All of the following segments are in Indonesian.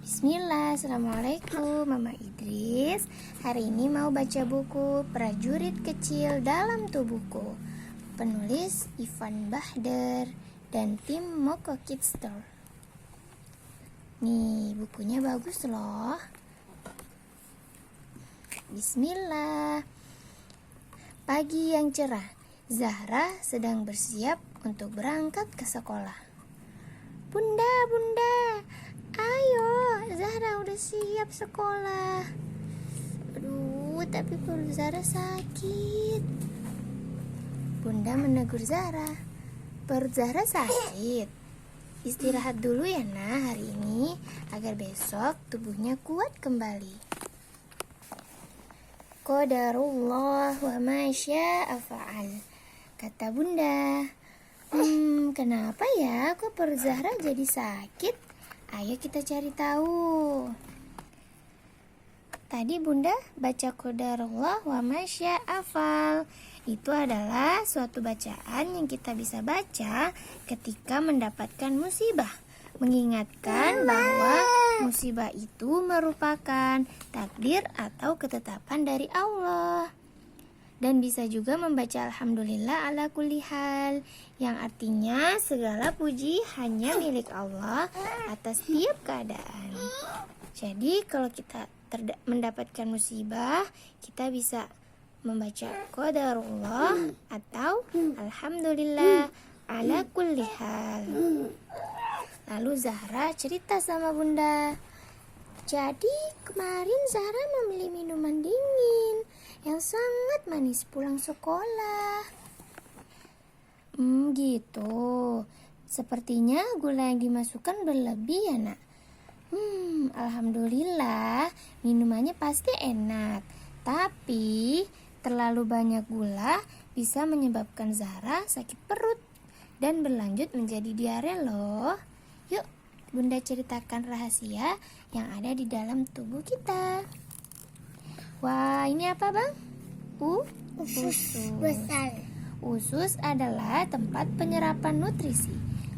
Bismillah, Assalamualaikum Mama Idris. Hari ini mau baca buku Prajurit Kecil Dalam Tubuhku, penulis Ivan Bahder dan tim Moko Kids Store. Nih, bukunya bagus loh. Bismillah. Pagi yang cerah, Zahra sedang bersiap untuk berangkat ke sekolah. Bunda, ayo, Zahra udah siap sekolah. Aduh, tapi perut Zahra sakit. Bunda menegur Zahra. Perut Zahra sakit. Istirahat dulu ya nah hari ini, agar besok tubuhnya kuat kembali. Qadarullah wa ma syaa fa'al, kata Bunda. Kenapa ya kok perut Zahra jadi sakit? Ayo kita cari tahu. Tadi Bunda baca qadarullah wa ma syaa fa'al. Itu adalah suatu bacaan yang kita bisa baca ketika mendapatkan musibah, mengingatkan bahwa musibah itu merupakan takdir atau ketetapan dari Allah. Dan bisa juga membaca alhamdulillah ala kulli hal, yang artinya segala puji hanya milik Allah atas setiap keadaan. Jadi kalau kita mendapatkan musibah, kita bisa membaca qadarullah atau alhamdulillah ala kulli hal. Lalu Zahra cerita sama Bunda. Jadi kemarin Zahra membeli minuman dingin yang sangat manis pulang sekolah. Gitu. Sepertinya gula yang dimasukkan berlebih ya nak. Alhamdulillah minumannya pasti enak. Tapi terlalu banyak gula bisa menyebabkan Zahra sakit perut dan berlanjut menjadi diare loh. Yuk, Bunda ceritakan rahasia yang ada di dalam tubuh kita. Wah, ini apa bang? Usus besar. Usus adalah tempat penyerapan nutrisi.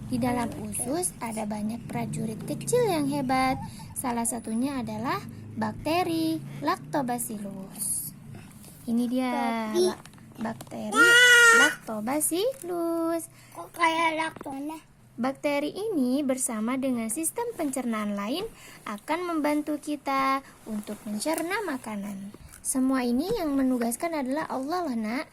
Di dalam usus ada banyak prajurit kecil yang hebat. Salah satunya adalah bakteri Lactobacillus. Ini dia bakteri Lactobacillus. Kok kayak laktona? Bakteri ini bersama dengan sistem pencernaan lain akan membantu kita untuk mencerna makanan. Semua ini yang menugaskan adalah Allah lah nak.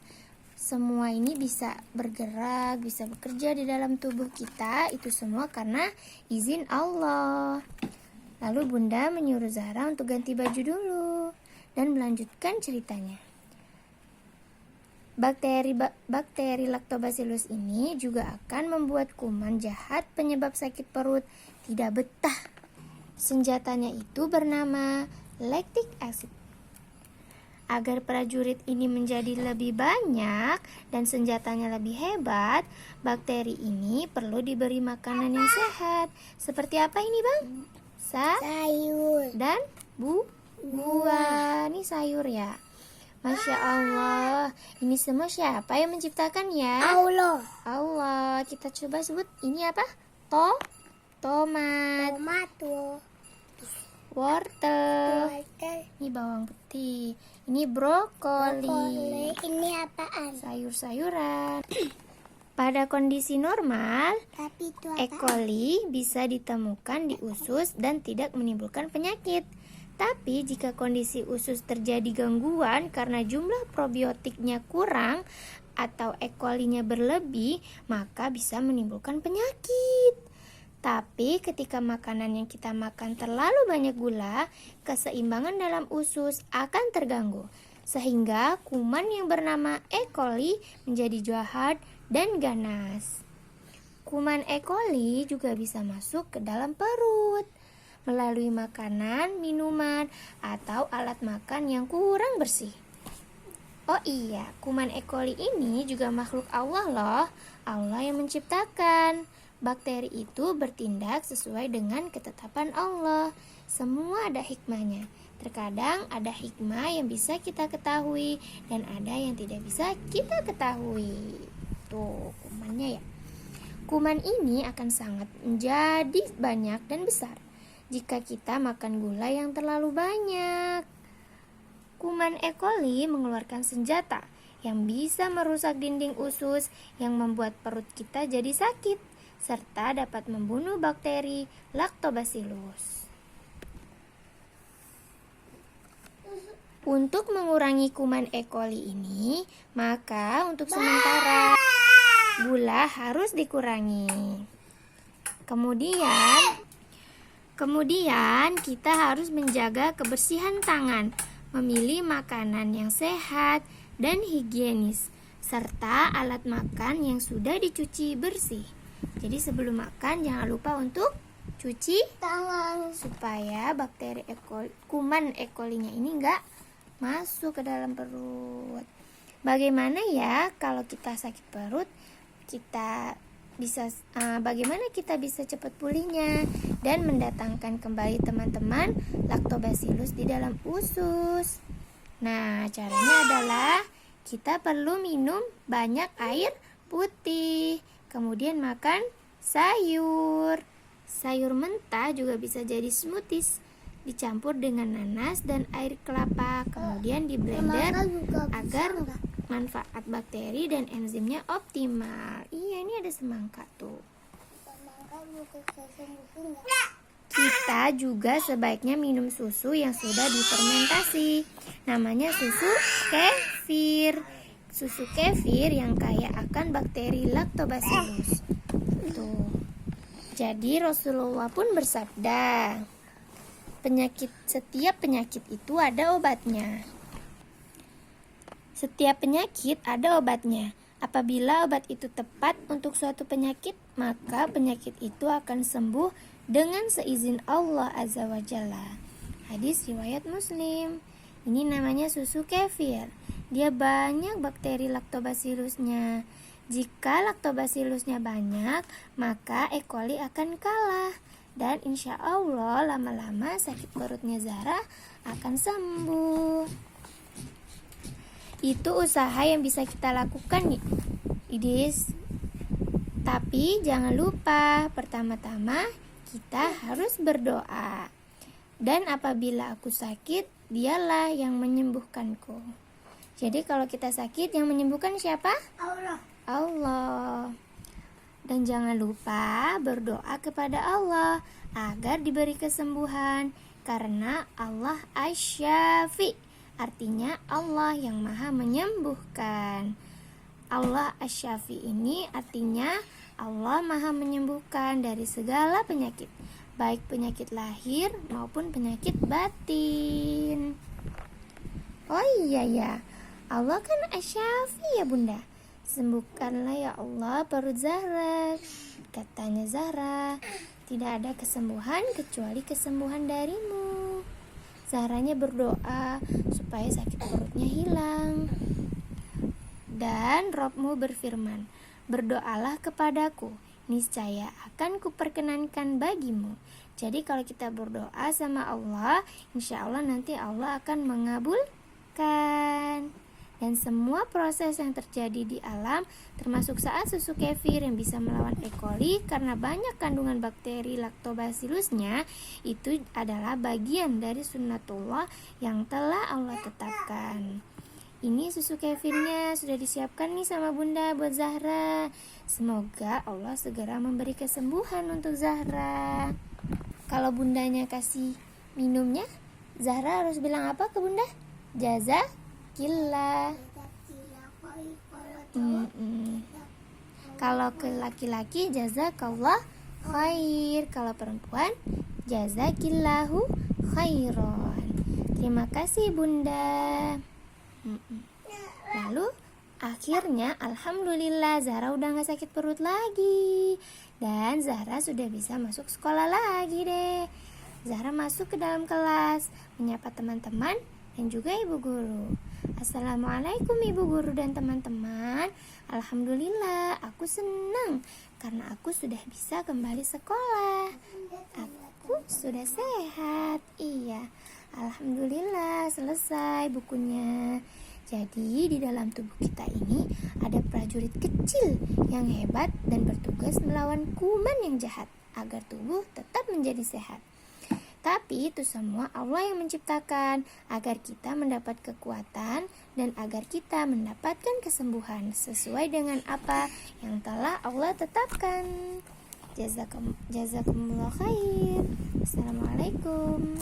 Semua ini bisa bergerak, bisa bekerja di dalam tubuh kita. Itu semua karena izin Allah. Lalu Bunda menyuruh Zahra untuk ganti baju dulu dan melanjutkan ceritanya. Bakteri Lactobacillus ini juga akan membuat kuman jahat penyebab sakit perut tidak betah. Senjatanya itu bernama lactic acid. Agar prajurit ini menjadi lebih banyak dan senjatanya lebih hebat, bakteri ini perlu diberi makanan yang sehat. Seperti apa ini bang? Sayur Dan buah. Ini sayur ya. Masya Allah, ini semua siapa yang menciptakan ya? Allah. Kita coba sebut ini apa? Tomat. Tomato. Wortel. Ini bawang putih. Ini brokoli. Ini apaan? Sayur-sayuran. Pada kondisi normal, Tapi itu E. coli bisa ditemukan di usus dan tidak menimbulkan penyakit. Tapi jika kondisi usus terjadi gangguan karena jumlah probiotiknya kurang atau E. coli-nya berlebih, maka bisa menimbulkan penyakit. Tapi ketika makanan yang kita makan terlalu banyak gula, keseimbangan dalam usus akan terganggu. Sehingga kuman yang bernama E. coli menjadi jahat dan ganas. Kuman E. coli juga bisa masuk ke dalam perut melalui makanan, minuman, atau alat makan yang kurang bersih. Oh iya, kuman E. coli ini juga makhluk Allah loh. Allah yang menciptakan. Bakteri itu bertindak sesuai dengan ketetapan Allah. Semua ada hikmahnya. Terkadang ada hikmah yang bisa kita ketahui dan ada yang tidak bisa kita ketahui. Tuh, kumannya ya. Kuman ini akan sangat menjadi banyak dan besar. jika kita makan gula yang terlalu banyak. Kuman E. coli mengeluarkan senjata yang bisa merusak dinding usus yang membuat perut kita jadi sakit, serta dapat membunuh bakteri Lactobacillus. Untuk mengurangi kuman E. coli ini, maka untuk sementara gula harus dikurangi. Kemudian kita harus menjaga kebersihan tangan, memilih makanan yang sehat dan higienis, serta alat makan yang sudah dicuci bersih. Jadi sebelum makan jangan lupa untuk cuci Tangan. supaya bakteri kuman E. coli-nya ini enggak masuk ke dalam perut. Bagaimana ya kalau kita sakit perut? Bagaimana kita bisa cepat pulihnya dan mendatangkan kembali teman-teman Lactobacillus di dalam usus? Nah, caranya adalah kita perlu minum banyak air putih, kemudian makan sayur. Sayur mentah juga bisa jadi smoothies, dicampur dengan nanas dan air kelapa, kemudian di blender agar manfaat bakteri dan enzimnya optimal. Iya, ini ada semangka tuh. Kita juga sebaiknya minum susu yang sudah difermentasi. Namanya susu kefir. Susu kefir yang kaya akan bakteri Lactobacillus. Tuh. Jadi Rasulullah pun bersabda, setiap penyakit itu ada obatnya. Setiap penyakit ada obatnya. Apabila obat itu tepat untuk suatu penyakit, maka penyakit itu akan sembuh dengan seizin Allah Azza wa Jalla. Hadis riwayat Muslim. Ini namanya susu kefir. Dia banyak bakteri Lactobacillusnya. Jika Lactobacillusnya banyak, maka E. coli akan kalah. Dan insya Allah lama-lama sakit perutnya Zahra akan sembuh. Itu usaha yang bisa kita lakukan nih, Idis. Tapi jangan lupa, pertama-tama kita harus berdoa. Dan apabila aku sakit, dialah yang menyembuhkanku. Jadi kalau kita sakit, yang menyembuhkan siapa? Allah. Dan jangan lupa berdoa kepada Allah agar diberi kesembuhan, karena Allah Asy-Syafi, artinya Allah yang maha menyembuhkan. Allah Asy-Syafi ini artinya Allah maha menyembuhkan dari segala penyakit, baik penyakit lahir maupun penyakit batin. Oh iya ya, Allah kan Asy-Syafi ya Bunda. Sembuhkanlah ya Allah perut Zahra. Katanya Zahra, tidak ada kesembuhan kecuali kesembuhan darimu. Zahranya berdoa supaya sakit perutnya hilang. Dan Robmu berfirman, berdoalah kepadaku, niscaya akan kuperkenankan bagimu. Jadi kalau kita berdoa sama Allah, insya Allah nanti Allah akan mengabulkan. Dan semua proses yang terjadi di alam, termasuk saat susu kefir yang bisa melawan E. coli karena banyak kandungan bakteri Lactobacillusnya, itu adalah bagian dari sunnatullah yang telah Allah tetapkan. Ini susu kefirnya sudah disiapkan nih sama Bunda buat Zahra. Semoga Allah segera memberi kesembuhan untuk Zahra. Kalau Bundanya kasih minumnya, Zahra harus bilang apa ke Bunda? Jazakillah. Kalau ke laki-laki jazakallah khair, kalau perempuan jazakillahu khairan. Terima kasih Bunda. Lalu akhirnya alhamdulillah Zahra udah gak sakit perut lagi. Dan Zahra sudah bisa masuk sekolah lagi deh. Zahra masuk ke dalam kelas, menyapa teman-teman dan juga ibu guru. Assalamualaikum ibu guru dan teman-teman. Alhamdulillah aku senang karena aku sudah bisa kembali sekolah. Aku sudah sehat. Iya, alhamdulillah selesai bukunya. Jadi di dalam tubuh kita ini ada prajurit kecil yang hebat dan bertugas melawan kuman yang jahat agar tubuh tetap menjadi sehat. Tapi itu semua Allah yang menciptakan agar kita mendapat kekuatan dan agar kita mendapatkan kesembuhan sesuai dengan apa yang telah Allah tetapkan. Jazakumullah khair. Assalamualaikum.